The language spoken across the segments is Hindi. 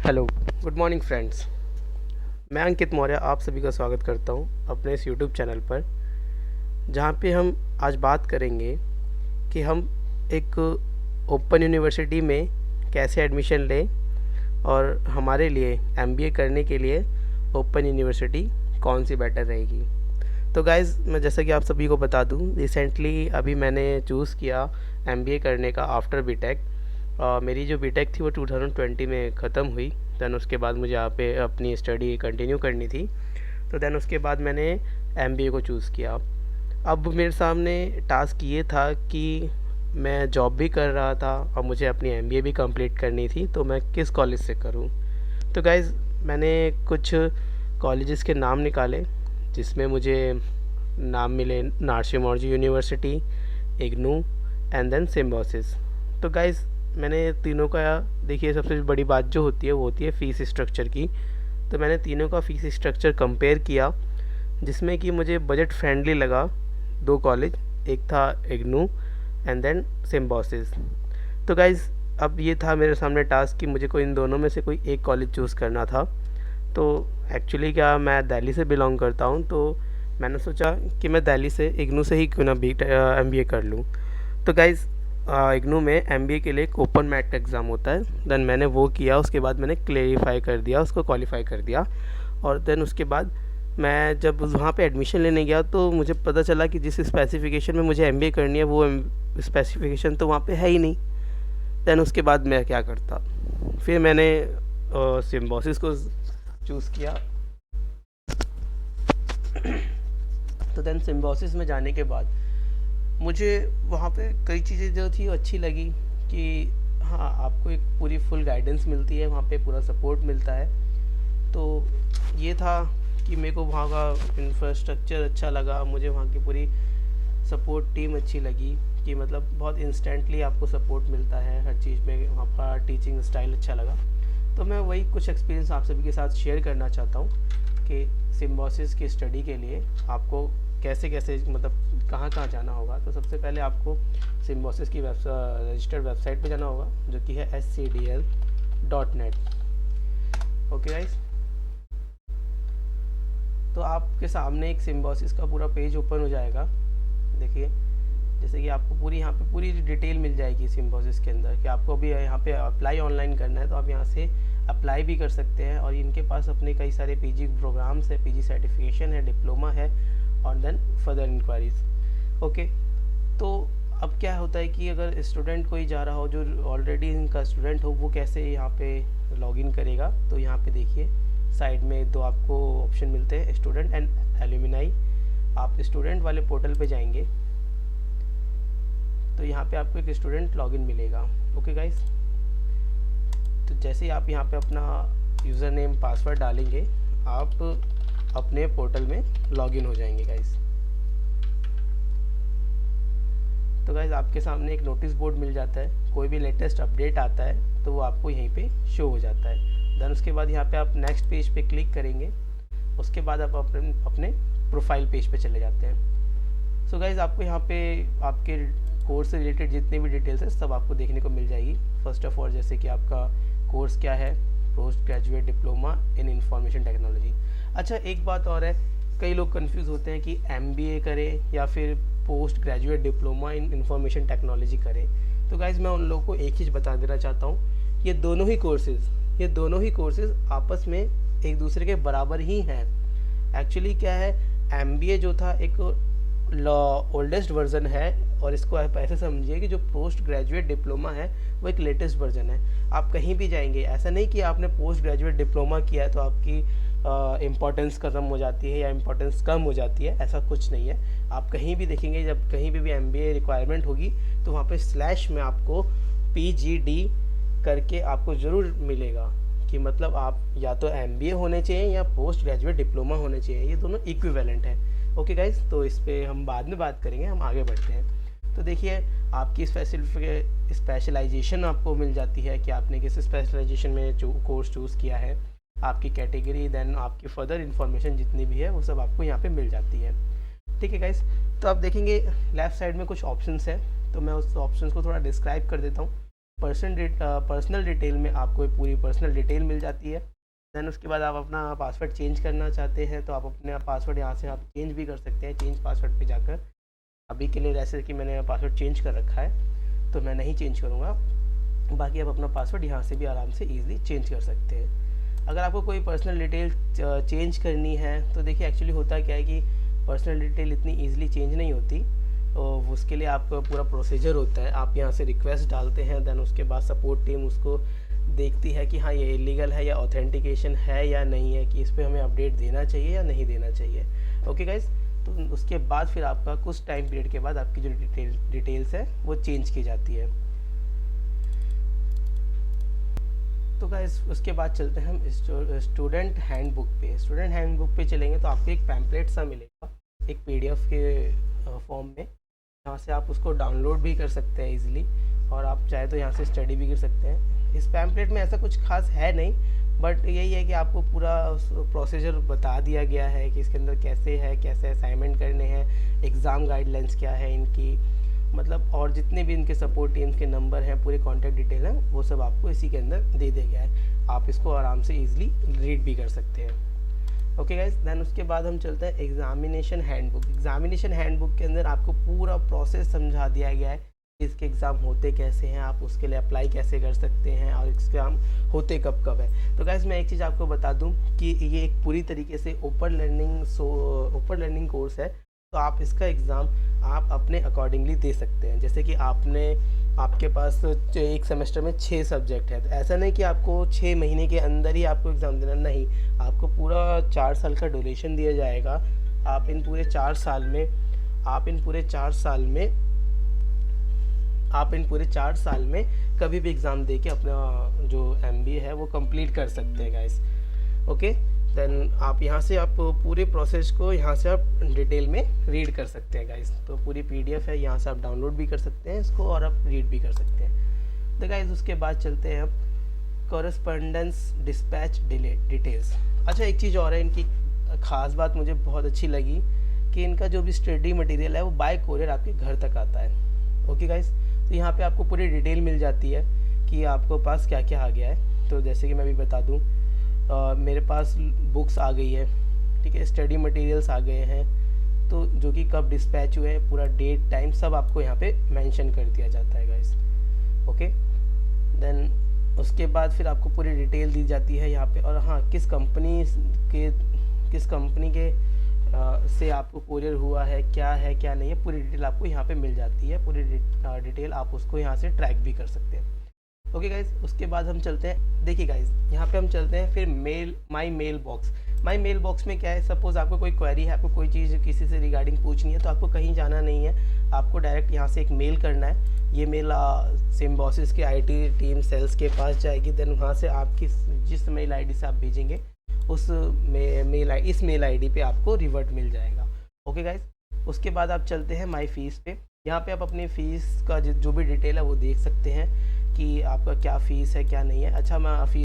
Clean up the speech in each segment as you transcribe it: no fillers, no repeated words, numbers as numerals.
Hello, good morning friends. मैं अंकित मौर्य आप सभी का स्वागत करता हूं अपने इस यूट्यूब चैनल पर, जहां पे हम आज बात करेंगे कि हम एक ओपन यूनिवर्सिटी में कैसे एडमिशन लें और हमारे लिए एमबीए करने के लिए ओपन यूनिवर्सिटी कौन सी बेटर रहेगी। तो गाइज़, मैं जैसा कि आप सभी को बता दूं, रिसेंटली अभी मैंने चूज़ किया एमबीए करने का आफ्टर बीटेक। मेरी जो बीटेक थी वो 2020 में ख़त्म हुई। दैन उसके बाद मुझे यहाँ पे अपनी स्टडी कंटिन्यू करनी थी, तो दैन उसके बाद मैंने एमबीए को चूज़ किया। अब मेरे सामने टास्क ये था कि मैं जॉब भी कर रहा था और मुझे अपनी एमबीए भी कंप्लीट करनी थी, तो मैं किस कॉलेज से करूँ। तो गाइज़, मैंने कुछ कॉलेजेस के नाम निकाले जिसमें मुझे नाम मिले नार्सिंग Maurya university, IGNOU and then Symbiosis. तो गाइज़, मैंने तीनों का, देखिए सबसे बड़ी बात जो होती है वो होती है फ़ीस स्ट्रक्चर की। तो मैंने तीनों का फ़ीस स्ट्रक्चर कंपेयर किया, जिसमें कि मुझे बजट फ्रेंडली लगा दो कॉलेज, एक था इग्नू एंड देन सिम्बायोसिस। तो गाइज़, अब ये था मेरे सामने टास्क कि मुझे कोई इन दोनों में से कोई एक कॉलेज चूज़ करना था। तो एक्चुअली क्या, मैं दिल्ली से बिलोंग करता हूँ, तो मैंने सोचा कि मैं दिल्ली से इग्नू से ही क्यों ना एमबीए कर लूँ। तो गाइज़, इग्नू में एमबीए के लिए एक ओपन मैट का एग्ज़ाम होता है। देन मैंने वो किया, उसके बाद मैंने क्लेरिफाई कर दिया, उसको क्वालिफाई कर दिया। और देन उसके बाद मैं जब वहाँ पे एडमिशन लेने गया तो मुझे पता चला कि जिस स्पेसिफिकेशन में मुझे एमबीए करनी है वो स्पेसिफिकेशन तो वहाँ पे है ही नहीं। देन उसके बाद मैं क्या करता, फिर मैंने सिम्बायोसिस को चूज़ किया। तो देन सिम्बायोसिस में जाने के बाद मुझे वहाँ पे कई चीज़ें जो थी अच्छी लगी कि हाँ, आपको एक पूरी फुल गाइडेंस मिलती है, वहाँ पे पूरा सपोर्ट मिलता है। तो ये था कि मेरे को वहाँ का इंफ्रास्ट्रक्चर अच्छा लगा, मुझे वहाँ की पूरी सपोर्ट टीम अच्छी लगी कि मतलब बहुत इंस्टेंटली आपको सपोर्ट मिलता है हर चीज़ में, वहाँ का टीचिंग स्टाइल अच्छा लगा। तो मैं वही कुछ एक्सपीरियंस आप सभी के साथ शेयर करना चाहता हूँ कि सिम्बायोसिस की स्टडी के लिए आपको कैसे कैसे, मतलब कहाँ कहाँ जाना होगा। तो सबसे पहले आपको सिम्बायोसिस की रजिस्टर्ड वेबसाइट पे जाना होगा, जो कि है scdl.net। ओके गाइस, तो आपके सामने एक सिम्बायोसिस का पूरा पेज ओपन हो जाएगा। देखिए, जैसे कि आपको पूरी यहाँ पे पूरी डिटेल मिल जाएगी सिम्बायोसिस के अंदर कि आपको अभी यहाँ पे अप्लाई ऑनलाइन करना है, तो आप यहाँ से अप्लाई भी कर सकते हैं। और इनके पास अपने कई सारे पीजी प्रोग्राम्स है, पीजी सर्टिफिकेशन है, डिप्लोमा है और देन फर्दर इंक्वायरीज। ओके, तो अब क्या होता है कि अगर स्टूडेंट कोई जा रहा हो जो ऑलरेडी इनका स्टूडेंट हो, वो कैसे यहाँ पे लॉगिन करेगा। तो यहाँ पे देखिए साइड में दो आपको ऑप्शन मिलते हैं, स्टूडेंट एंड एल्यूमिनाई। आप स्टूडेंट वाले पोर्टल पे जाएंगे तो यहाँ पे आपको एक स्टूडेंट लॉगिन मिलेगा। ओके गाइस, तो जैसे ही आप यहाँ पे अपना यूज़र नेम पासवर्ड डालेंगे, आप अपने पोर्टल में लॉगिन हो जाएंगे गाइस। तो गाइस, आपके सामने एक नोटिस बोर्ड मिल जाता है, कोई भी लेटेस्ट अपडेट आता है तो वो आपको यहीं पे शो हो जाता है। देन उसके बाद यहाँ पे आप नेक्स्ट पेज पे क्लिक करेंगे, उसके बाद आप अपने प्रोफाइल पेज पे चले जाते हैं। सो गाइस, आपको यहाँ पे आपके कोर्स से रिलेटेड जितनी भी डिटेल्स है सब आपको देखने को मिल जाएगी। फर्स्ट ऑफ ऑल, जैसे कि आपका कोर्स क्या है, post graduate diploma in information technology. अच्छा, एक बात और है, कई लोग कंफ्यूज होते हैं कि एमबीए करें या फिर post graduate diploma in information technology करें। तो गाइज, मैं उन लोगों को एक चीज़ बता देना चाहता हूँ, ये दोनों ही कोर्सेज आपस में एक दूसरे के बराबर ही हैं। एक्चुअली क्या है, एमबीए जो था एक ओल्डेस्ट वर्जन है, और इसको आप ऐसे समझिए कि जो पोस्ट ग्रेजुएट डिप्लोमा है वो एक लेटेस्ट वर्जन है। आप कहीं भी जाएंगे, ऐसा नहीं कि आपने पोस्ट ग्रेजुएट डिप्लोमा किया है तो आपकी इम्पोर्टेंस ख़त्म हो जाती है या इम्पोर्टेंस कम हो जाती है, ऐसा कुछ नहीं है। आप कहीं भी देखेंगे, जब कहीं भी एमबीए रिक्वायरमेंट होगी तो वहाँ पे स्लैश में आपको पीजीडी करके आपको ज़रूर मिलेगा कि मतलब आप या तो एमबीए होने चाहिए या पोस्ट ग्रेजुएट डिप्लोमा होने चाहिए, ये दोनों इक्विवेलेंट है। ओके गाइज, तो इस पर हम बाद में बात करेंगे, हम आगे बढ़ते हैं। तो देखिए, आपकी स्पेशलाइजेशन आपको मिल जाती है कि आपने किस स्पेशलाइजेशन में कोर्स चूज़ किया है, आपकी कैटेगरी, देन आपकी फर्दर इन्फॉर्मेशन जितनी भी है वो सब आपको यहाँ पे मिल जाती है। ठीक है गाइस, तो आप देखेंगे लेफ़्ट साइड में कुछ ऑप्शंस है, तो मैं उस ऑप्शंस को थोड़ा डिस्क्राइब कर देता हूँ। पर्सनल डिटेल में आपको पूरी पर्सनल डिटेल मिल जाती है। देन उसके बाद आप अपना पासवर्ड चेंज करना चाहते हैं तो आप अपना पासवर्ड यहाँ से आप चेंज भी कर सकते हैं। चेंज पासवर्ड पे जाकर अभी के लिए जैसे कि मैंने पासवर्ड चेंज कर रखा है तो मैं नहीं चेंज करूँगा, बाकी आप अपना पासवर्ड यहाँ से भी आराम से ईजिली चेंज कर सकते हैं। अगर आपको कोई पर्सनल डिटेल चेंज करनी है तो देखिए एक्चुअली होता क्या है कि पर्सनल डिटेल इतनी ईजिली चेंज नहीं होती, तो उसके लिए आपका पूरा प्रोसीजर होता है। आप यहाँ से रिक्वेस्ट डालते हैं, देन उसके बाद सपोर्ट टीम उसको देखती है कि हाँ ये इलीगल है या ऑथेंटिकेशन है या नहीं है, कि इस पर हमें अपडेट देना चाहिए या नहीं देना चाहिए। ओके गाइज, तो उसके बाद फिर आपका कुछ टाइम पीरियड के बाद आपकी जो डिटेल्स है वो चेंज की जाती है। तो गाइस उसके बाद चलते हैं हम स्टूडेंट हैंडबुक पे। स्टूडेंट हैंडबुक पे चलेंगे तो आपको एक पैम्पलेट सा मिलेगा एक PDF के फॉर्म में, यहाँ से आप उसको डाउनलोड भी कर सकते हैं इजीली, और आप चाहे तो यहाँ से स्टडी भी कर सकते हैं। इस पैम्पलेट में ऐसा कुछ खास है नहीं, बट यही है कि आपको पूरा प्रोसीजर बता दिया गया है कि इसके अंदर कैसे है, कैसे असाइनमेंट करने हैं, एग्ज़ाम गाइडलाइंस क्या है इनकी, मतलब और जितने भी इनके सपोर्ट टीम्स के नंबर हैं, पूरे कॉन्टैक्ट डिटेल हैं, वो सब आपको इसी के अंदर दे दिया गया है। आप इसको आराम से ईजिली रीड भी कर सकते हैं। ओके गाइस, देन उसके बाद हम चलते हैं एग्जामिनेशन हैंडबुक। एग्जामिनेशन हैंडबुक के अंदर आपको पूरा प्रोसेस समझा दिया गया है, इसके एग्ज़ाम होते कैसे हैं, आप उसके लिए अप्लाई कैसे कर सकते हैं, और एग्ज़ाम होते कब कब है। तो गाइस मैं एक चीज़ आपको बता दूं कि ये एक पूरी तरीके से ओपन लर्निंग कोर्स है, तो आप इसका एग्ज़ाम आप अपने अकॉर्डिंगली दे सकते हैं। जैसे कि आपके पास एक सेमेस्टर में 6 सब्जेक्ट है, तो ऐसा नहीं कि आपको 6 महीने के अंदर ही आपको एग्ज़ाम देना, नहीं, आपको पूरा 4 साल का ड्यूरेशन दिया जाएगा। आप इन पूरे 4 साल में कभी भी एग्ज़ाम दे के अपना जो MBA है वो कंप्लीट कर सकते हैं गाइस। ओके, देन आप यहाँ से आप पूरे प्रोसेस को यहाँ से आप डिटेल में रीड कर सकते हैं गाइस। तो पूरी PDF है, यहाँ से आप डाउनलोड भी कर सकते हैं इसको और आप रीड भी कर सकते हैं। तो गाइस उसके बाद चलते हैं अब कॉरेस्पॉन्डेंस डिस्पैच डिटेल्स। अच्छा, एक चीज़ और है, इनकी ख़ास बात मुझे बहुत अच्छी लगी कि इनका जो भी स्टडी मटेरियल है वो बाय कोरियर आपके घर तक आता है। ओके गाइस, तो यहाँ पे आपको पूरी डिटेल मिल जाती है कि आपको पास क्या क्या आ गया है। तो जैसे कि मैं भी बता दूँ, मेरे पास बुक्स आ गई है, ठीक है, स्टडी मटेरियल्स आ गए हैं, तो जो कि कब डिस्पैच हुए हैं, पूरा डेट टाइम सब आपको यहाँ पे मेंशन कर दिया जाता है गाइस। ओके, देन उसके बाद फिर आपको पूरी डिटेल दी जाती है यहाँ पे, और हाँ किस कंपनी के से आपको कोरियर हुआ है क्या नहीं है, पूरी डिटेल आपको यहाँ पे मिल जाती है। पूरी डिटेल आप उसको यहाँ से ट्रैक भी कर सकते हैं। ओके गाइज, उसके बाद हम चलते हैं, देखिए गाइज यहाँ पे हम चलते हैं फिर माई मेल बॉक्स में क्या है, सपोज़ आपको कोई क्वेरी है, आपको कोई चीज़ किसी से रिगार्डिंग पूछनी है, तो आपको कहीं जाना नहीं है, आपको डायरेक्ट यहाँ से एक मेल करना है। ये मेल सिम्बोसिस के IT टीम सेल्स के पास जाएगी, देन वहाँ से आपकी जिस मेल ID से आप भेजेंगे उस इस मेल ID पे आपको रिवर्ट मिल जाएगा। ओके गाइज, उसके बाद आप चलते हैं माई फीस पे। यहाँ पे आप अपनी फ़ीस का जो भी डिटेल है वो देख सकते हैं कि आपका क्या फ़ीस है क्या नहीं है। अच्छा, मैं फ़ीस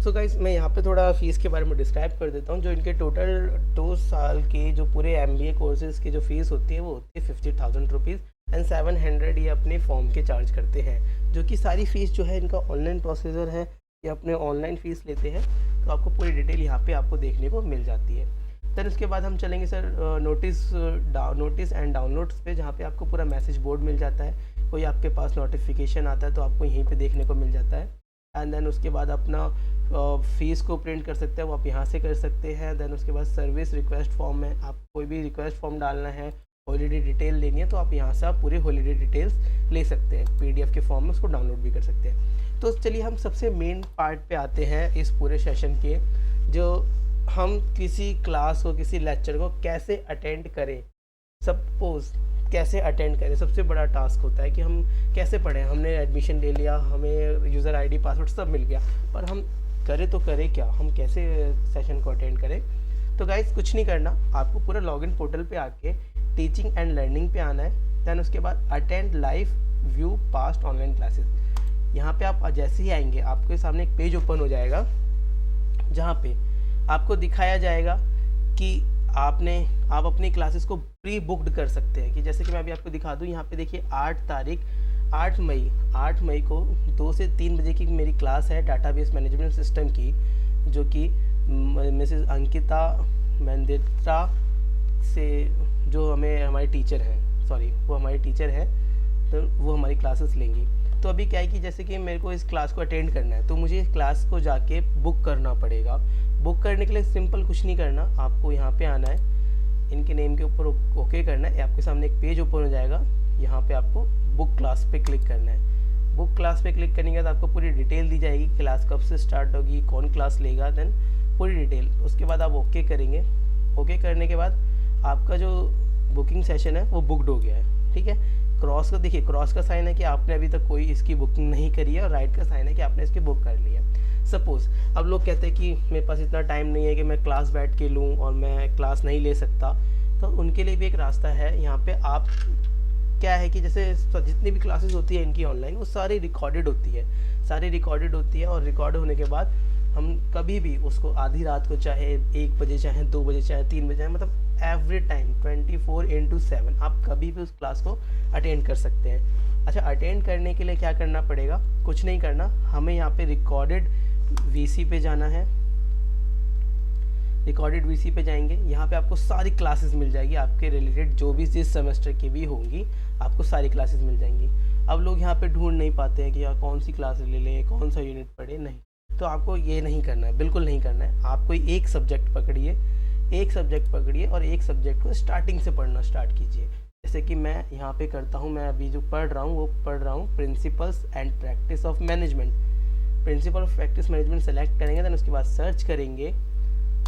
गाइस मैं यहाँ पे थोड़ा फ़ीस के बारे में डिस्क्राइब कर देता हूँ। जो इनके टोटल 2 साल के जो पूरे MBA कोर्सेज़ की जो फ़ीस होती है वो होती है 50,000 रुपीज़, एंड 700 ये अपने फॉर्म के चार्ज करते हैं। जो कि सारी फ़ीस जो है इनका ऑनलाइन प्रोसीजर है, ये अपने ऑनलाइन फ़ीस लेते हैं, तो आपको पूरी डिटेल यहाँ पे आपको देखने को मिल जाती है। देन उसके बाद हम चलेंगे सर नोटिस एंड डाउनलोड्स पे, जहाँ पे आपको पूरा मैसेज बोर्ड मिल जाता है, कोई आपके पास नोटिफिकेशन आता है तो आपको यहीं पे देखने को मिल जाता है। एंड देन उसके बाद अपना फ़ीस को प्रिंट कर सकते हैं, वो आप यहाँ से कर सकते हैं। देन उसके बाद सर्विस रिक्वेस्ट फॉर्म है, आप कोई भी रिक्वेस्ट फॉर्म डालना है, हॉलीडे डिटेल लेनी है, तो आप यहाँ से आप पूरे हॉलीडे डिटेल्स ले सकते हैं, PDF के फॉर्म में उसको डाउनलोड भी कर सकते हैं। तो चलिए हम सबसे मेन पार्ट पे आते हैं इस पूरे सेशन के, जो हम किसी क्लास को, किसी लेक्चर को कैसे अटेंड करें। सपोज़ कैसे अटेंड करें, सबसे बड़ा टास्क होता है कि हम कैसे पढ़ें। हमने एडमिशन ले लिया, हमें यूज़र ID पासवर्ड सब मिल गया, पर हम करें तो करें क्या, हम कैसे सेशन को अटेंड करें। तो गाइस कुछ नहीं करना, आपको पूरा लॉगिन पोर्टल पे आके टीचिंग एंड लर्निंग पे आना है। देन उसके बाद attend live view past online classes, यहाँ पे आप जैसे ही आएंगे आपके सामने एक पेज ओपन हो जाएगा, जहाँ पे आपको दिखाया जाएगा कि आप अपनी क्लासेस को प्री बुक्ड कर सकते हैं। कि जैसे कि मैं अभी आपको दिखा दूँ, यहाँ पे देखिए 8 तारीख 8 मई को 2 से 3 बजे की मेरी क्लास है डाटाबेस मैनेजमेंट सिस्टम की, जो कि मिसेस अंकिता मेंदेत्रा से, जो हमारी टीचर हैं, सॉरी वो हमारी टीचर हैं, तो वो हमारी क्लासेस लेंगी। तो अभी क्या है कि जैसे कि मेरे को इस क्लास को अटेंड करना है, तो मुझे इस क्लास को जाके बुक करना पड़ेगा। बुक करने के लिए सिंपल कुछ नहीं करना, आपको यहाँ पे आना है, इनके नेम के ऊपर ओके करना है, आपके सामने एक पेज ओपन हो जाएगा। यहाँ पे आपको बुक क्लास पे क्लिक करना है। बुक क्लास पे क्लिक करने के बाद आपको पूरी डिटेल दी जाएगी, क्लास कब से स्टार्ट होगी, कौन क्लास लेगा, देन पूरी डिटेल। उसके बाद आप ओके करेंगे। ओके करने के बाद आपका जो बुकिंग सेशन है वो बुकड हो गया है, ठीक है। क्रॉस का देखिए, क्रॉस का साइन है कि आपने अभी तक कोई इसकी बुकिंग नहीं करी है, और राइट का साइन है कि आपने इसकी बुक कर ली है। सपोज़ अब लोग कहते हैं कि मेरे पास इतना टाइम नहीं है कि मैं क्लास बैठ के लूँ और मैं क्लास नहीं ले सकता, तो उनके लिए भी एक रास्ता है। यहाँ पे आप क्या है कि जैसे जितनी भी क्लासेस होती है इनकी ऑनलाइन, वो सारी रिकॉर्डेड होती है, और रिकॉर्ड होने के बाद हम कभी भी उसको आधी रात को, चाहे 1 बजे, चाहे 2 बजे, चाहे 3 बजे, मतलब एवरी टाइम 24/7 आप कभी भी उस क्लास को अटेंड कर सकते हैं। अच्छा, अटेंड करने के लिए क्या करना पड़ेगा? कुछ नहीं करना, हमें यहाँ पे रिकॉर्डेड वीसी पे जाना है। रिकॉर्डेड वीसी पे जाएंगे, यहाँ पे आपको सारी क्लासेस मिल जाएगी, आपके रिलेटेड जो भी जिस सेमेस्टर की भी होंगी, आपको सारी क्लासेस मिल जाएंगी। अब लोग यहाँ पे ढूंढ नहीं पाते हैं कि यार कौन सी क्लास ले लें, कौन सा यूनिट पढ़े, नहीं, तो आपको ये नहीं करना है, बिल्कुल नहीं करना है। आप कोई एक सब्जेक्ट पकड़िए, और एक सब्जेक्ट को स्टार्टिंग से पढ़ना स्टार्ट कीजिए। जैसे कि मैं यहाँ पे करता हूँ, मैं अभी जो पढ़ रहा हूँ वो पढ़ रहा हूँ principles and practice of management. Principle of practice management select करेंगे, देन उसके बाद सर्च करेंगे।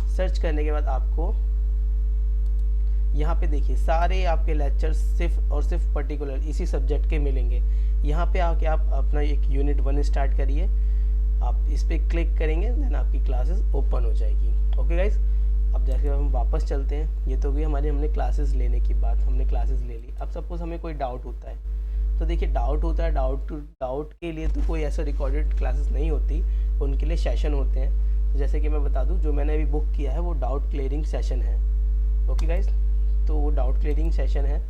सर्च करने के बाद आपको यहाँ पे देखिए सारे आपके लेक्चर्स सिर्फ और सिर्फ पर्टिकुलर इसी सब्जेक्ट के मिलेंगे। यहाँ पे आके आप अपना एक यूनिट 1 स्टार्ट करिए, आप इस पर क्लिक करेंगे, देन आपकी क्लासेस ओपन हो जाएगी। ओके गाइज, अब जैसे हम वापस चलते हैं, ये तो गई हमने क्लासेस लेने की बात, हमने क्लासेस ले ली। अब सपोज हमें कोई डाउट होता है, तो देखिए डाउट के लिए तो कोई ऐसा रिकॉर्डेड क्लासेस नहीं होती, उनके लिए सेशन होते हैं। तो जैसे कि मैं बता दूं, जो मैंने अभी बुक किया है वो डाउट क्लियरिंग सेशन है। ओके गाइज, तो वो डाउट क्लियरिंग सेशन है,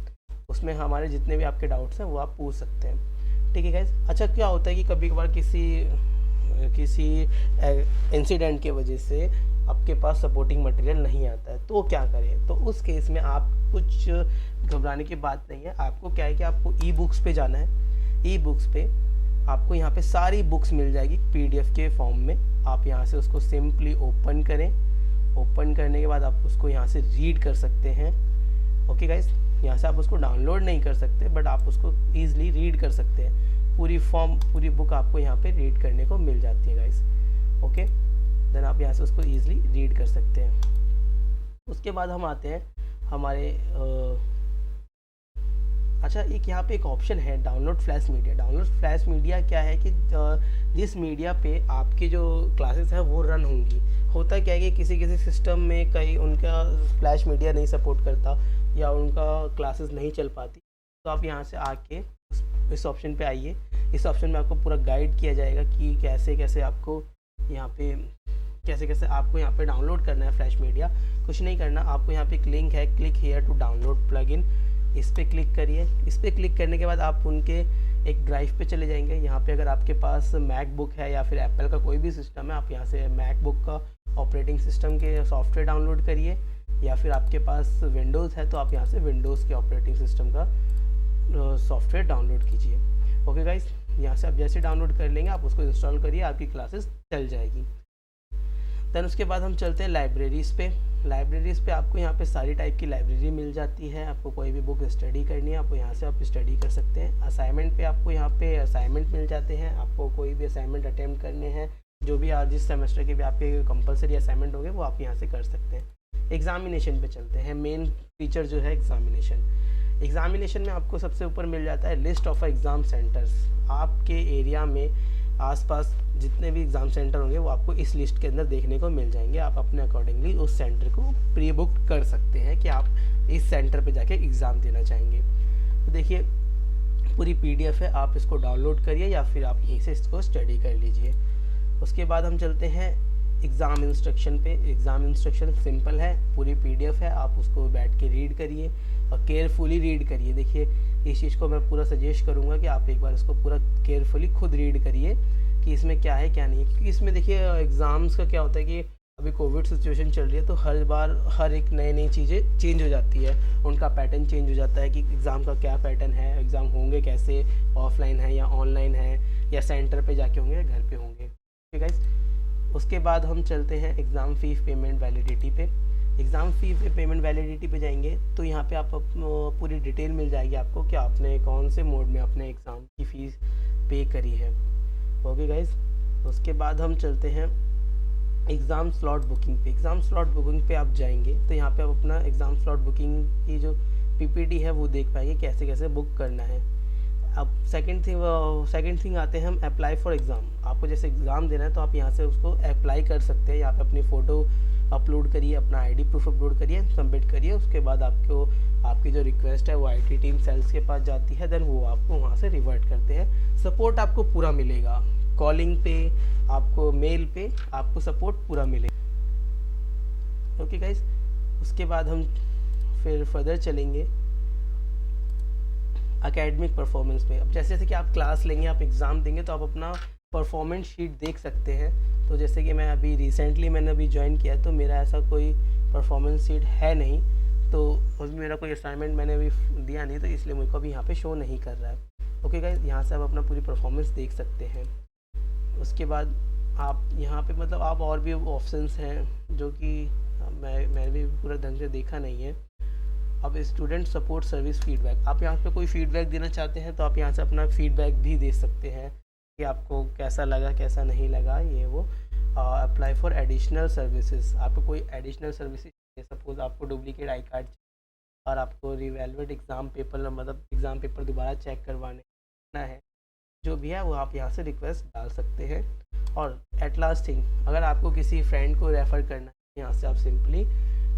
उसमें हमारे जितने भी आपके डाउट्स हैं वो आप पूछ सकते हैं, ठीक है गाइज। अच्छा, क्या होता है कि कभी कभार किसी इंसिडेंट के वजह से आपके पास सपोर्टिंग मटेरियल नहीं आता है, तो क्या करें? तो उस केस में आप कुछ घबराने की बात नहीं है। आपको क्या है कि आपको ई बुक्स पे जाना है। ई बुक्स पे आपको यहाँ पे सारी बुक्स मिल जाएगी PDF के फॉर्म में। आप यहाँ से उसको सिंपली ओपन करें। ओपन करने के बाद आप उसको यहाँ से रीड कर सकते हैं। ओके गाइस, यहाँ से आप उसको डाउनलोड नहीं कर सकते, बट आप उसको ईजिली रीड कर सकते हैं। पूरी बुक आपको यहाँ पे रीड करने को मिल जाती है गाइस। ओके, देन आप यहाँ से उसको ईजिली रीड कर सकते हैं। उसके बाद हम आते हैं हमारे अच्छा, एक यहाँ पे एक ऑप्शन है download flash media. Download flash media क्या है कि जिस मीडिया पे आपकी जो क्लासेस हैं वो रन होंगी। होता क्या है कि किसी सिस्टम में कहीं उनका फ्लैश मीडिया नहीं सपोर्ट करता या उनका क्लासेस नहीं चल पाती, तो आप यहाँ से आके इस ऑप्शन पे आइए। इस ऑप्शन में आपको पूरा गाइड किया जाएगा कि कैसे आपको यहाँ पे आपको यहाँ पे डाउनलोड करना है फ्लैश मीडिया। कुछ नहीं करना, आपको यहाँ पे एक लिंक है, click here to download plugin, इस पर क्लिक करिए। इस पर क्लिक करने के बाद आप उनके एक ड्राइव पे चले जाएंगे। यहाँ पे अगर आपके पास मैकबुक है या फिर एप्पल का कोई भी सिस्टम है, आप यहाँ से मैकबुक का ऑपरेटिंग सिस्टम के सॉफ्टवेयर डाउनलोड करिए, या फिर आपके पास विंडोज़ है तो आप यहाँ से विंडोज़ के ऑपरेटिंग सिस्टम का सॉफ्टवेयर डाउनलोड कीजिए। ओके गाइस, यहाँ से आप जैसे डाउनलोड कर लेंगे आप उसको इंस्टॉल करिए, आपकी क्लासेस चल जाएगी। देन उसके बाद हम चलते हैं लाइब्रेरीज़ पे। लाइब्रेरीज़ पे आपको यहाँ पे सारी टाइप की लाइब्रेरी मिल जाती है। आपको कोई भी बुक स्टडी करनी है, आपको यहाँ से आप स्टडी कर सकते हैं। असाइनमेंट पे आपको यहाँ पे असाइनमेंट मिल जाते हैं। आपको कोई भी असाइनमेंट अटैम्प्ट करने हैं, जो भी आज जिस सेमेस्टर के भी आपके कंपलसरी असाइनमेंट होंगे वो आप यहाँ से कर सकते हैं। एग्जामिनेशन पे चलते हैं। मेन फीचर जो है एग्जामिनेशन में आपको सबसे ऊपर मिल जाता है लिस्ट ऑफ एग्ज़ाम सेंटर्स। आपके एरिया में आसपास जितने भी एग्ज़ाम सेंटर होंगे वो आपको इस लिस्ट के अंदर देखने को मिल जाएंगे। आप अपने अकॉर्डिंगली उस सेंटर को प्री बुक कर सकते हैं कि आप इस सेंटर पे जाके एग्ज़ाम देना चाहेंगे। तो देखिए पूरी PDF है, आप इसको डाउनलोड करिए या फिर आप यहीं से इसको स्टडी कर लीजिए। उसके बाद हम चलते हैं एग्ज़ाम इंस्ट्रक्शन पे। एग्ज़ाम इंस्ट्रक्शन सिंपल है, पूरी PDF है, आप उसको बैठ के रीड करिए। केयरफुली रीड करिए। देखिए इस चीज़ को मैं पूरा सजेस्ट करूँगा कि आप एक बार इसको पूरा केयरफुली खुद रीड करिए कि इसमें क्या है क्या नहीं है, क्योंकि इसमें देखिए एग्ज़ाम्स का क्या होता है कि अभी कोविड सिचुएशन चल रही है, तो हर बार हर एक नई नई चीज़ें चेंज हो जाती है, उनका पैटर्न चेंज हो जाता है कि एग्ज़ाम का क्या पैटर्न है, एग्ज़ाम होंगे कैसे, ऑफलाइन है या ऑनलाइन है, या सेंटर पे जाके होंगे या घर पे होंगे। ठीक है गाइस, उसके बाद हम चलते हैं एग्ज़ाम फ़ी पेमेंट वैलिडिटी पे। एग्ज़ाम फ़ी पेमेंट वैलिडिटी पे जाएंगे तो यहाँ पे आप पूरी डिटेल मिल जाएगी आपको कि आपने कौन से मोड में अपने एग्ज़ाम की फ़ीस पे करी है। ओके गाइस, उसके बाद हम चलते हैं एग्ज़ाम स्लॉट बुकिंग पे। एग्ज़ाम स्लॉट बुकिंग पे आप जाएंगे तो यहाँ पे आप अपना एग्ज़ाम स्लॉट बुकिंग की जो पीपीटी है वो देख पाएंगे कैसे कैसे बुक करना है। अब सेकंड थिंग आते हैं हम अप्लाई फॉर एग्ज़ाम। आपको जैसे एग्ज़ाम देना है तो आप यहाँ से उसको अप्लाई कर सकते हैं। यहाँ पे अपनी फ़ोटो अपलोड करिए, अपना आईडी प्रूफ अपलोड करिए, सबमिट करिए। उसके बाद आपको आपकी जो रिक्वेस्ट है वो आईटी टीम सेल्स के पास जाती है, देन वो आपको वहाँ से रिवर्ट करते हैं। सपोर्ट आपको पूरा मिलेगा, कॉलिंग पे, आपको मेल पे आपको सपोर्ट पूरा मिलेगा। ओके गाइस, उसके बाद हम फिर फर्दर चलेंगे एकेडमिक परफॉर्मेंस पे। अब जैसे जैसे कि आप क्लास लेंगे, आप एग्ज़ाम देंगे, तो आप अपना परफॉर्मेंस शीट देख सकते हैं। तो जैसे कि मैं अभी रिसेंटली मैंने अभी ज्वाइन किया, तो मेरा ऐसा कोई परफॉर्मेंस शीट है नहीं, तो उसमें मेरा कोई असाइनमेंट मैंने अभी दिया नहीं, तो इसलिए मुझे को अभी यहाँ पे शो नहीं कर रहा है। ओके गाइस, यहाँ से आप अपना पूरी परफॉर्मेंस देख सकते हैं। उसके बाद आप यहाँ पे मतलब आप और भी ऑप्शंस हैं जो कि मैंने भी पूरा ढंग से देखा नहीं है। अब स्टूडेंट सपोर्ट सर्विस फीडबैक, आप यहाँ पे कोई फीडबैक देना चाहते हैं तो आप यहाँ से अपना फीडबैक भी दे सकते हैं कि आपको कैसा लगा कैसा नहीं लगा, ये वो। अप्लाई फॉर एडिशनल सर्विसेज, आपको कोई एडिशनल सर्विसेज, सपोज आपको डुप्लीकेट आई कार्ड और आपको रिवेलवेट एग्ज़ाम पेपर मतलब एग्ज़ाम पेपर दोबारा चेक करवाना है, जो भी है वो आप यहाँ से रिक्वेस्ट डाल सकते हैं। और एट लास्ट थिंग, अगर आपको किसी फ्रेंड को रेफ़र करना है, यहाँ से आप सिंपली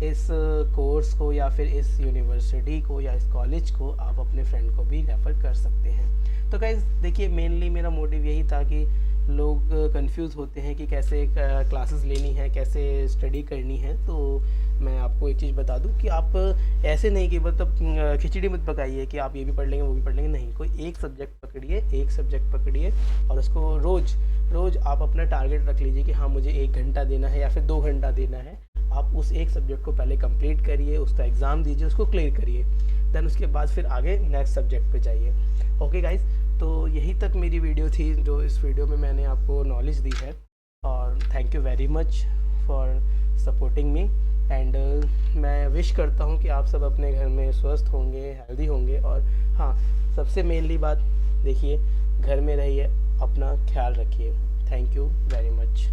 इस कोर्स को या फिर इस यूनिवर्सिटी को या इस कॉलेज को आप अपने फ्रेंड को भी रेफ़र कर सकते हैं। तो गाइस देखिए, मेनली मेरा मोटिव यही था कि लोग कंफ्यूज होते हैं कि कैसे क्लासेस लेनी है, कैसे स्टडी करनी है। तो मैं आपको एक चीज़ बता दूं कि आप ऐसे नहीं कि मतलब खिचड़ी मत पकाइए कि आप ये भी पढ़ लेंगे वो भी पढ़ लेंगे, नहीं। कोई एक सब्जेक्ट पकड़िए और उसको रोज़ आप अपना टारगेट रख लीजिए कि हाँ मुझे 1 घंटा देना है या फिर 2 घंटा देना है। आप उस एक सब्जेक्ट को पहले कंप्लीट करिए, उसका एग्ज़ाम दीजिए, उसको क्लियर करिए, देन उसके बाद फिर आगे नेक्स्ट सब्जेक्ट पे जाइए। ओके गाइस, तो यही तक मेरी वीडियो थी, जो इस वीडियो में मैंने आपको नॉलेज दी है। और thank you very much for supporting me, and मैं विश करता हूँ कि आप सब अपने घर में स्वस्थ होंगे, हेल्दी होंगे। और हाँ, सबसे मेनली बात देखिए, घर में रहिए, अपना ख्याल रखिए। Thank you very much.